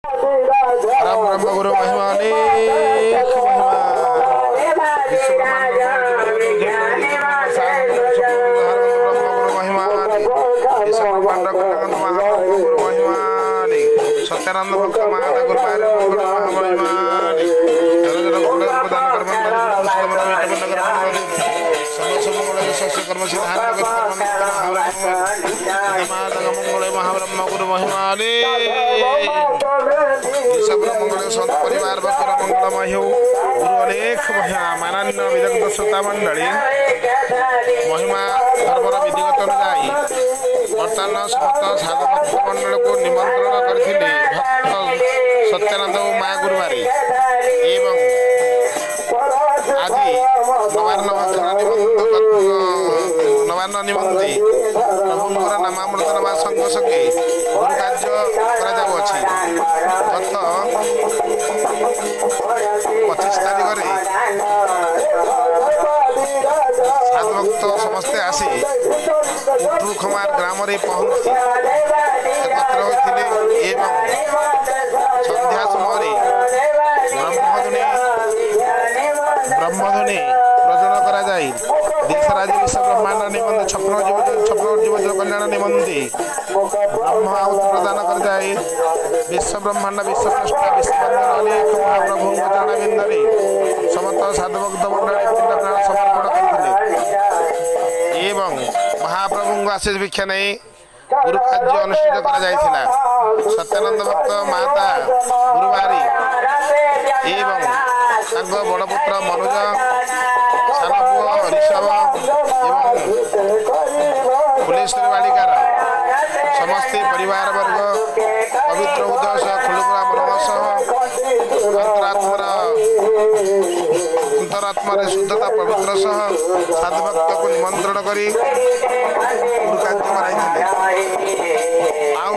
परम ब्रह्म गुरु महिमा अनेक महिमा विश्व ब्रह्मांड गुरु महिमा विश्व ब्रह्मांड महाप्रभु गुरु महिमा सत्यानंद भक्त महादा गुरु महिमा कर्म सिद्धांत महाब्रह्म गुरु महिमा मंगल संत परिवार भक्तर मंगलमय हो गुरु अनेक महिमा मानन्य विदग्ध श्रोता मंडली महिमा धर्मर विधिगत अनुजाई वर्तमान समस्त साधु भक्त मंडल को निमंत्रण करते भक्त सत्यानंद माँ गुरुवारी एवं आदि नवान्न निमंत्रे प्रभुଙ୍କର नामामृत नवा संघ सके गुरु कार्य କରାଯାଉଅଛି। ଗତ 25 ତାରିଖରେ ସାଧୁଭକ୍ତ ସମସ୍ତେ ଆସି ଉଠୁଖମାର ଗ୍ରାମରେ ପହଞ୍ଚି ଏକତ୍ର ହୋଇଥିଲେ ଏବଂ ସନ୍ଧ୍ୟା ସମୟରେ ବ୍ରହ୍ମଧ୍ୱନି ପ୍ରଜନ କରାଯାଇ ଦେଶରାଜ ବିଶ୍ୱ ବ୍ରହ୍ମାଣ୍ଡ ନିମନ୍ତେ ଛପ୍ନ ଜୀବଜଳ କଲ୍ୟାଣ ନିମନ୍ତେ ବ୍ରହ୍ମ ଆହୁତି ପ୍ରଦାନ କରାଯାଏ। ବିଶ୍ୱ ବ୍ରହ୍ମାଣ୍ଡ ବିଶ୍ୱସ୍ରଷ୍ଟା ବିଶ୍ୱବନ୍ଦନ ଅନେକ ମହାପ୍ରଭୁଙ୍କ ଚରଣବିନ୍ଦରେ ସମସ୍ତ ସାଧୁଭକ୍ତ ମଣ୍ଡଳୀ ପିଣ୍ଡ ପ୍ରାଣ ସମର୍ପଣ କରିଥିଲେ ଏବଂ ମହାପ୍ରଭୁଙ୍କ ଆଶୀଷ ଭିକ୍ଷା ନେଇ ଗୁରୁ କାର୍ଯ୍ୟ ଅନୁଷ୍ଠିତ କରାଯାଇଥିଲା। ସତ୍ୟାନନ୍ଦ ଭକ୍ତ ମାତା ଗୁରୁବାରୀ ଏବଂ ତାଙ୍କ ବଡ଼ ପୁତ୍ର ମନୋଜ ସାନ ପୁଅ ଋଷଭ ଏବଂ ଫୁଲେଶ୍ୱରୀ ବାଳିକାର ସମସ୍ତେ ପରିବାର ବର୍ଗ ପବିତ୍ର ଉଦୟ ସହ ଖୁଲୁପୁରା ମନୋଜ ସହ ଅନ୍ତରାତ୍ମାରେ ଶୁଦ୍ଧତା ପବିତ୍ର ସହ ସାଧୁଭକ୍ତକୁ ନିମନ୍ତ୍ରଣ କରି ଗୁରୁ କାର୍ଯ୍ୟ କରାଇଥିଲେ। ଆଉ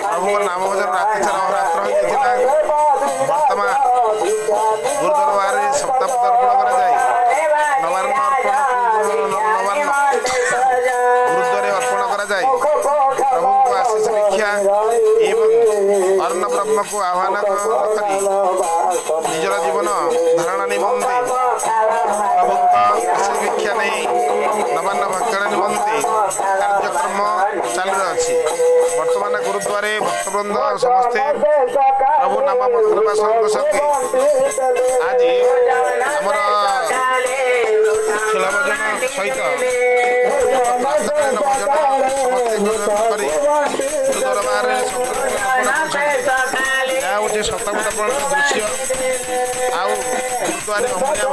ପ୍ରଭୁଙ୍କ ନାମ ଭଜନ ରାତିସାରା ଅହରାତ୍ର ହୋଇଯାଇଥିଲା। ବର୍ତ୍ତମାନ ଗୁରୁ ଦରବାରରେ ସପ୍ତାହ ଅର୍ପଣ କରାଯାଏ। ନବାନ୍ନ ଗୁରୁଦ୍ୱାରେ ଅର୍ପଣ କରାଯାଏ। ପ୍ରଭୁଙ୍କ ଆଶୀଷ ଭିକ୍ଷା ଏବଂ ଅନ୍ନ ବ୍ରହ୍ମକୁ ଆହ୍ୱାନ କରି ନିଜର ଜୀବନ ଧାରଣା ନିମନ୍ତେ ପ୍ରଭୁଙ୍କ ଆଶୀଷ ଭିକ୍ଷା ନେଇ ନବାନ୍ନ ଭକ୍ଷଣ ନିମନ୍ତେ କାର୍ଯ୍ୟକ୍ରମ ଚାଲୁ ଅଛି। ବର୍ତ୍ତମାନ ଗୁରୁଦ୍ୱାରେ ଭକ୍ତବୃନ୍ଦ ସମସ୍ତେ ପ୍ରଭୁ ନାମ ମନ୍ତ୍ର ସଂଘ ସଙ୍ଗେ ଆଜି ଆମର ଖେଳ ଭଜନ ସହିତ କରି ଦରବାରରେ ଏହା ହେଉଛି ଶତାବ୍ଦୀପୂର୍ଣ୍ଣ ଦୃଶ୍ୟ। ଆଉ ଗୁରୁଦ୍ୱାରେ ଅମୂଲ୍ୟ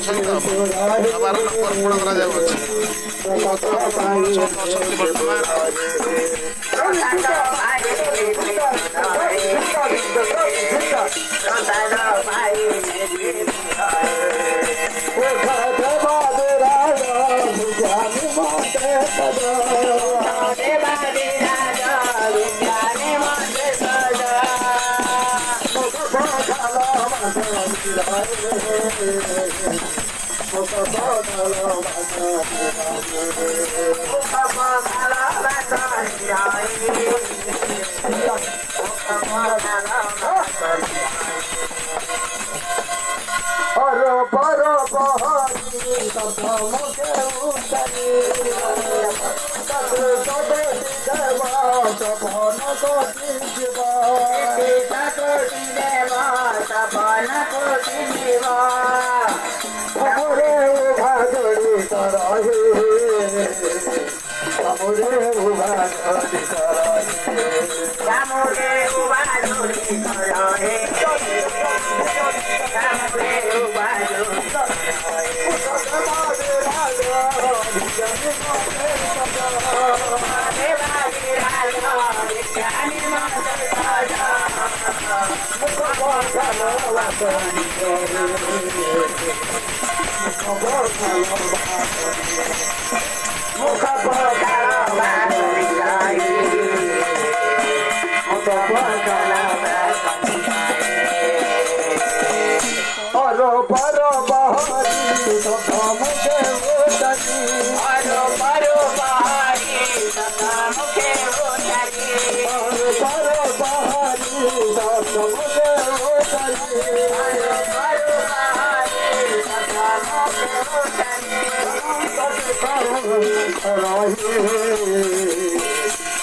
ସହିତ ନବାନ୍ନ ଅର୍ପଣ କରାଯାଉଅଛି। Bye.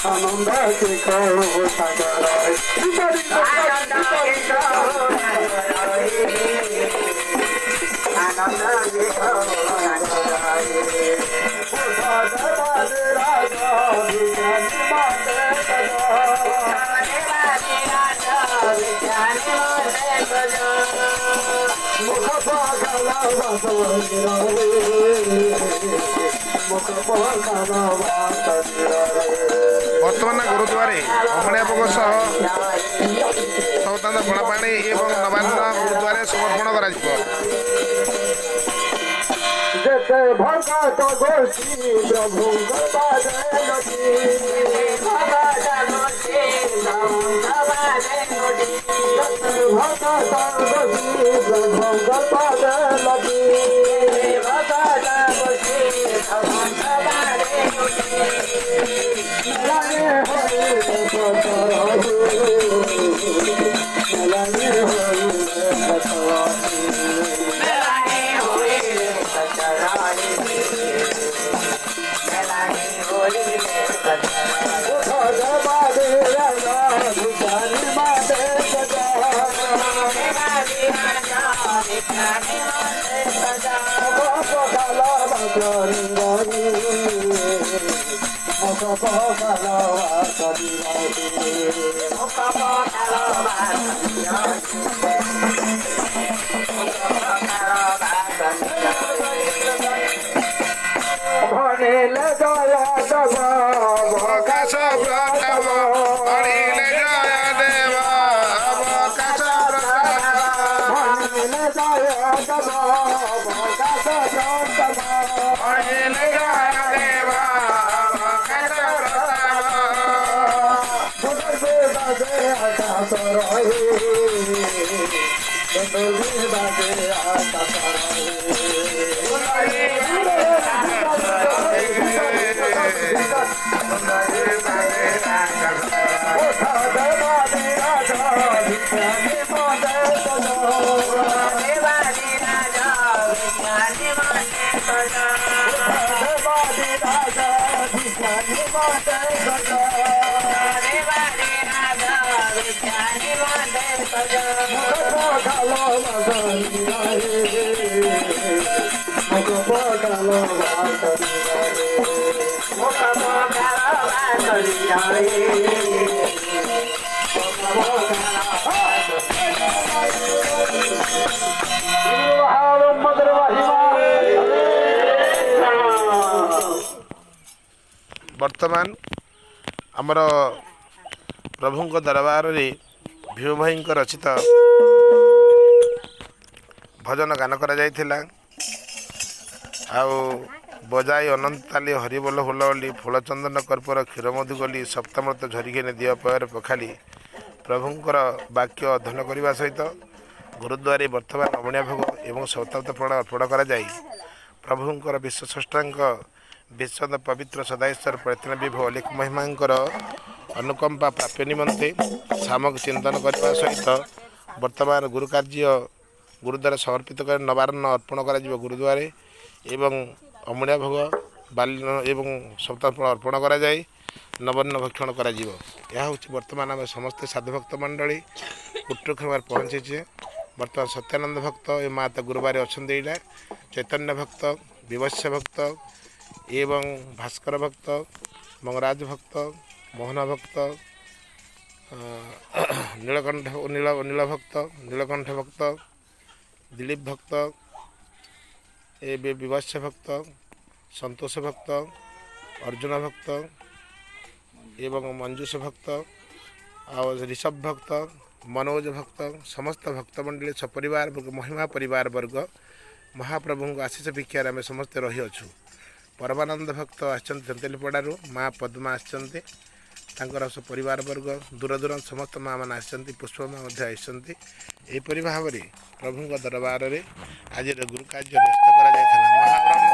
आनंद के कहो सागर ବର୍ତ୍ତମାନ ଗୁରୁଦ୍ୱାରେ ଅମଳିଆ ଭୋଗ ସହ ସୌତାନ ଫଳପାଣି ଏବଂ ନବାନ୍ନ ଗୁରୁଦ୍ୱାରେ ସମର୍ପଣ କରାଯିବ। जैसे भगत गोष्ठी प्रभु भगत ବର୍ତ୍ତମାନ ଆମର ପ୍ରଭୁଙ୍କ ଦରବାରରେ ଭିଉ ଭାଇଙ୍କ ରଚିତ ଭଜନ ଗାନ କରାଯାଇଥିଲା। ଆଉ ବଜାଇ ଅନନ୍ତାଲି ହରିବୋଲ ହୁଲଲି ଫୁଲଚନ୍ଦନ କର୍ପୂର କ୍ଷୀରମଧୁ ଗଲି ସପ୍ତମୃତ ଝରିଘେନି ଦିଅ ପୟରେ ପଖାଲି ପ୍ରଭୁଙ୍କର ବାକ୍ୟ ଅଧ୍ୟୟନ କରିବା ସହିତ ଗୁରୁଦ୍ୱାରେ ବର୍ତ୍ତମାନ ଅମଣିଆ ଭୋଗ ଏବଂ ସୌତାପ୍ତପଣ ଅର୍ପଣ କରାଯାଇ ପ୍ରଭୁଙ୍କର ବିଶ୍ୱସ୍ରଷ୍ଟାଙ୍କ ବିଶ୍ୱଦ ପବିତ୍ର ସଦାଈଶ୍ୱର ପ୍ରୟତ୍ନ ବିଭୁ ଅଲିଖ ମହିମାଙ୍କର ଅନୁକମ୍ପା ପ୍ରାପ୍ୟ ନିମନ୍ତେ ସାମଗ୍ରୀ ଚିନ୍ତନ କରିବା ସହିତ ବର୍ତ୍ତମାନ ଗୁରୁ କାର୍ଯ୍ୟ ଗୁରୁଦ୍ୱାର ସମର୍ପିତ କରି ନବାନ୍ନ ଅର୍ପଣ କରାଯିବ ଗୁରୁଦ୍ୱାରେ ଏବଂ ଅମଣିଆ ଭୋଗ ବାଲି ଏବଂ ସପ୍ତାହପଣ ଅର୍ପଣ କରାଯାଇ ନବାନ୍ନ ଭକ୍ଷଣ କରାଯିବ। ଏହା ହେଉଛି ବର୍ତ୍ତମାନ ଆମେ ସମସ୍ତେ ସାଧୁଭକ୍ତ ମଣ୍ଡଳୀ କୁଟୁକ୍ଷମାରେ ପହଞ୍ଚିଛେ। ବର୍ତ୍ତମାନ ସତ୍ୟାନନ୍ଦ ଭକ୍ତ ଏ ମାତା ଗୁରୁବାରେ ଅଛନ୍ତି। ଏଇଟା ଚୈତନ୍ୟ ଭକ୍ତ, ବିବସ୍ୟ ଭକ୍ତ ଏବଂ ଭାସ୍କର ଭକ୍ତ, ମଙ୍ଗରାଜ ଭକ୍ତ, ମୋହନ ଭକ୍ତ, ନୀଳକଣ୍ଠ ନୀଳ ଭକ୍ତ, ନୀଳକଣ୍ଠ ଭକ୍ତ, ଦିলীପ ଭକ୍ତ, ଏବେ ବିବସ୍ୟ ଭକ୍ତ, ସନ୍ତୋଷ ଭକ୍ତ, ଅର୍ଜୁନ ଭକ୍ତ ଏବଂ ମଞ୍ଜୁଷ ଭକ୍ତ ଆଉ ଋଷଭ ଭକ୍ତ, ମନୋଜ ଭକ୍ତ ସମସ୍ତ ଭକ୍ତମଣ୍ଡଳୀ ସପରିବାର ବର୍ଗ ମହିମା ପରିବାର ବର୍ଗ ମହାପ୍ରଭୁଙ୍କ ଆଶିଷ ଭିକ୍ଷାରେ ଆମେ ସମସ୍ତେ ରହିଅଛୁ। ପରମାନନ୍ଦ ଭକ୍ତ ଆସିଛନ୍ତି ତେନ୍ତଲିପଡ଼ାରୁ, ମା ପଦ୍ମା ଆସିଛନ୍ତି, ତାଙ୍କର ପରିବାର ବର୍ଗ ଦୂର ଦୂରାନ୍ତ ସମସ୍ତ ମା ମାନେ ଆସିଛନ୍ତି, ପୁଷ୍ପମା ମଧ୍ୟ ଆସିଛନ୍ତି। ଏହିପରି ଭାବରେ ପ୍ରଭୁଙ୍କ ଦରବାରରେ ଆଜିର ଗୁରୁ କାର୍ଯ୍ୟ ନ୍ୟସ୍ତ କରାଯାଇଥିଲା। ମହାବ୍ରହ୍ମ